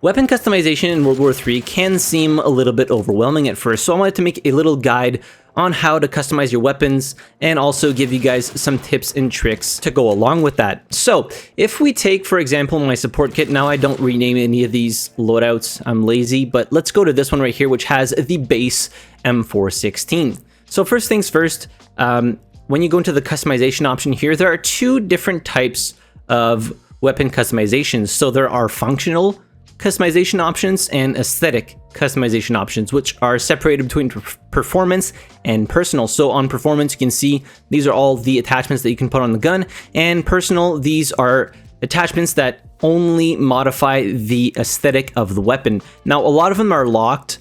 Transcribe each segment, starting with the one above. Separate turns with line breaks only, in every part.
Weapon customization in World War III can seem a little bit overwhelming at first, so I wanted to make a little guide on how to customize your weapons and also give you guys some tips and tricks to go along with that. So if we take, for example, my support kit, now I don't rename any of these loadouts, I'm lazy, but let's go to this one right here, which has the base M416. So first things first, when you go into the customization option here, there are two different types of weapon customizations. So there are functional customization options and aesthetic customization options, which are separated between performance and personal. So on performance, you can see these are all the attachments that you can put on the gun, and personal, these are attachments that only modify the aesthetic of the weapon. Now, a lot of them are locked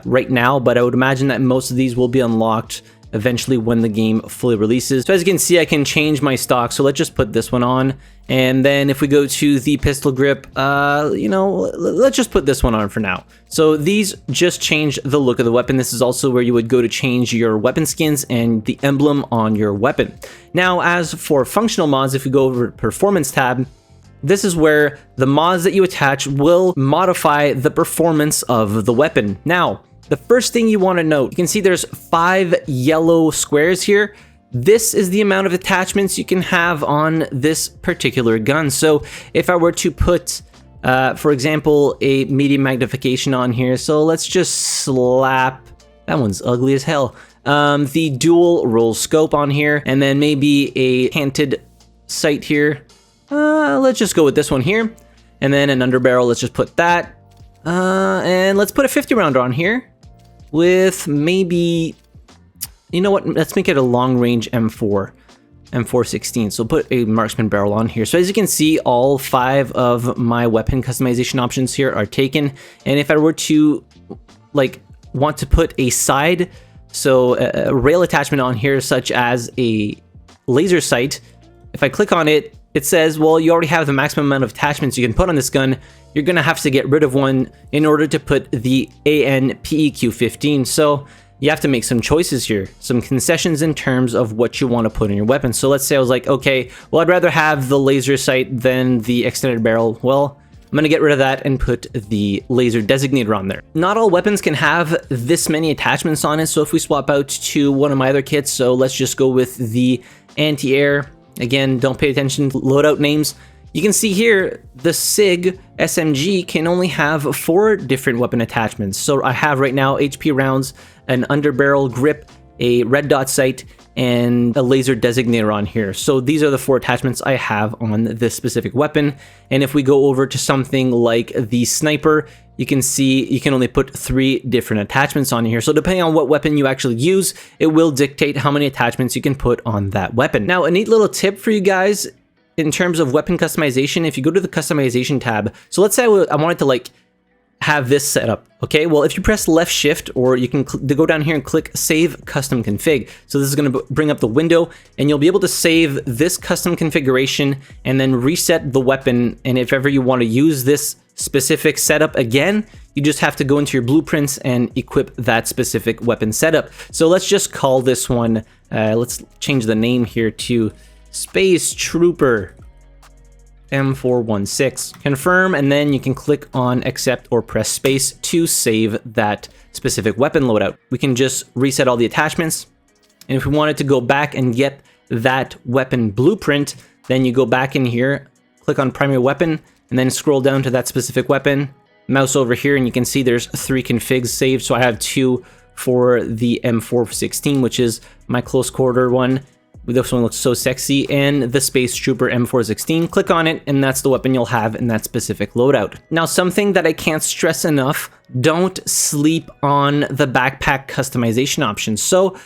right now, but I would imagine that most of these will be unlocked eventually when the game fully releases. So as you can see, I can change my stock. So let's just put this one on. And then if we go to the pistol grip, let's just put this one on for now. So these just change the look of the weapon. This is also where you would go to change your weapon skins and the emblem on your weapon. Now, as for functional mods, if we go over to Performance tab, this is where the mods that you attach will modify the performance of the weapon. Now, the first thing you want to note, you can see there's 5 yellow squares here. This is the amount of attachments you can have on this particular gun. So if I were to put, for example, a medium magnification on here, so let's just slap, that one's ugly as hell, the dual roll scope on here, and then maybe a canted sight here. Let's just go with this one here, and then an underbarrel, let's just put that, and let's put a 50 rounder on here with maybe, you know what, let's make it a long range M416. So put a marksman barrel on here. So as you can see, all 5 of my weapon customization options here are taken. And if I were to want to put a side, so a rail attachment on here, such as a laser sight, if I click on it, it says, well, you already have the maximum amount of attachments you can put on this gun. You're gonna have to get rid of one in order to put the ANPEQ15. So you have to make some choices here, some concessions in terms of what you want to put in your weapon. So let's say I was like, okay, well, I'd rather have the laser sight than the extended barrel. Well, I'm gonna get rid of that and put the laser designator on there. Not all weapons can have this many attachments on it. So if we swap out to one of my other kits, so let's just go with the anti-air. Again, don't pay attention to loadout names. You can see here, the SIG SMG can only have 4 different weapon attachments. So I have right now HP rounds, an underbarrel grip, a red dot sight, and a laser designator on here. So these are the 4 attachments I have on this specific weapon. And if we go over to something like the sniper, you can see you can only put 3 different attachments on here. So depending on what weapon you actually use, it will dictate how many attachments you can put on that weapon. Now, a neat little tip for you guys in terms of weapon customization, if you go to the customization tab, so let's say I wanted to have this set up, okay? Well, if you press left shift, or you can go down here and click save custom config. So this is gonna bring up the window, and you'll be able to save this custom configuration and then reset the weapon. And if ever you wanna use this specific setup again, you just have to go into your blueprints and equip that specific weapon setup. So let's just call this one, let's change the name here to Space Trooper M416. Confirm, and then you can click on accept or press space to save that specific weapon loadout. We can just reset all the attachments. And if we wanted to go back and get that weapon blueprint, then you go back in here, click on primary weapon, and then scroll down to that specific weapon, mouse over here, and you can see there's 3 configs saved. So I have 2 for the M416, which is my close quarter one. This one looks so sexy, and the Space Trooper M416. Click on it, and that's the weapon you'll have in that specific loadout. Now, something that I can't stress enough, don't sleep on the backpack customization options. So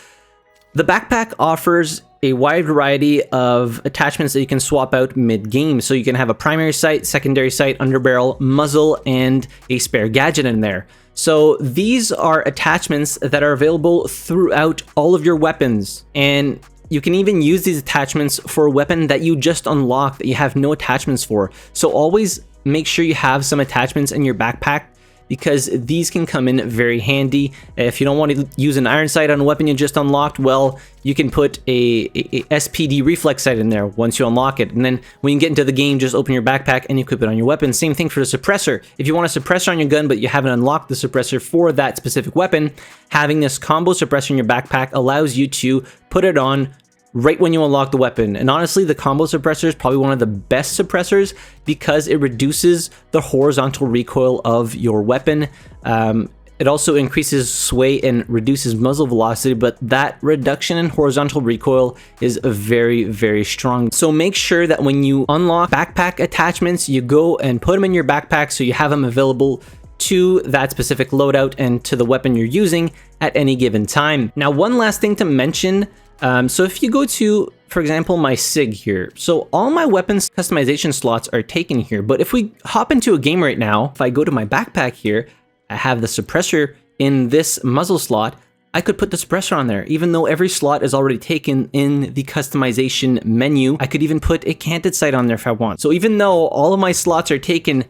the backpack offers a wide variety of attachments that you can swap out mid-game. So you can have a primary sight, secondary sight, underbarrel, muzzle, and a spare gadget in there. So these are attachments that are available throughout all of your weapons, and you can even use these attachments for a weapon that you just unlocked that you have no attachments for. So always make sure you have some attachments in your backpack, because these can come in very handy. If you don't want to use an iron sight on a weapon you just unlocked, well, you can put a SPD reflex sight in there once you unlock it. And then when you get into the game, just open your backpack and equip it on your weapon. Same thing for the suppressor. If you want a suppressor on your gun, but you haven't unlocked the suppressor for that specific weapon, having this combo suppressor in your backpack allows you to put it on right when you unlock the weapon. And honestly, the combo suppressor is probably one of the best suppressors because it reduces the horizontal recoil of your weapon. It also increases sway and reduces muzzle velocity, but that reduction in horizontal recoil is very, very strong. So make sure that when you unlock backpack attachments, you go and put them in your backpack so you have them available to that specific loadout and to the weapon you're using at any given time. Now, one last thing to mention. So if you go to, for example, my SIG here, so all my weapons customization slots are taken here. But if we hop into a game right now, if I go to my backpack here, I have the suppressor in this muzzle slot. I could put the suppressor on there, even though every slot is already taken in the customization menu. I could even put a canted sight on there if I want. So even though all of my slots are taken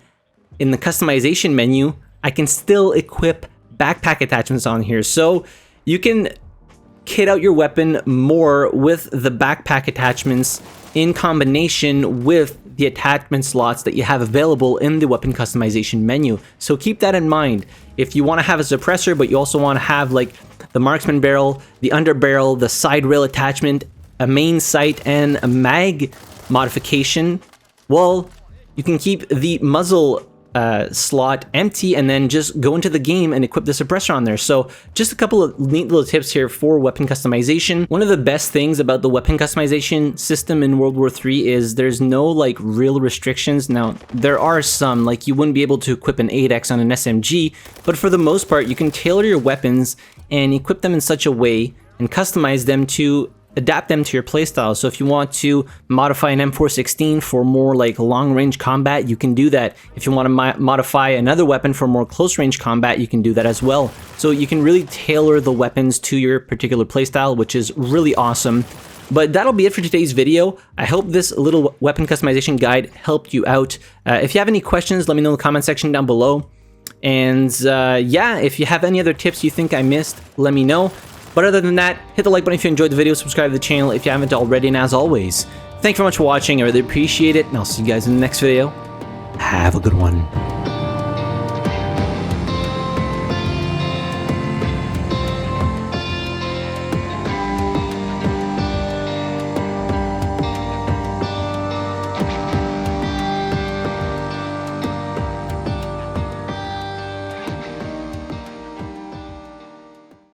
in the customization menu, I can still equip backpack attachments on here. So you can kit out your weapon more with the backpack attachments in combination with the attachment slots that you have available in the weapon customization menu. So keep that in mind. If you want to have a suppressor, but you also want to have like the marksman barrel, the underbarrel, the side rail attachment, a main sight, and a mag modification, well, you can keep the muzzle slot empty and then just go into the game and equip the suppressor on there. So just a couple of neat little tips here for weapon customization. One of the best things about the weapon customization system in World War III is there's no like real restrictions. Now there are some, like you wouldn't be able to equip an 8x on an SMG, but for the most part you can tailor your weapons and equip them in such a way and customize them to adapt them to your playstyle. So if you want to modify an M416 for more like long range combat, you can do that. If you want to modify another weapon for more close range combat, you can do that as well. So you can really tailor the weapons to your particular playstyle, which is really awesome. But that'll be it for today's video. I hope this little weapon customization guide helped you out. If you have any questions, let me know in the comment section down below. And yeah, if you have any other tips you think I missed, let me know. But other than that, hit the like button if you enjoyed the video, subscribe to the channel if you haven't already, and as always, thank you very much for watching, I really appreciate it, and I'll see you guys in the next video. Have a good one.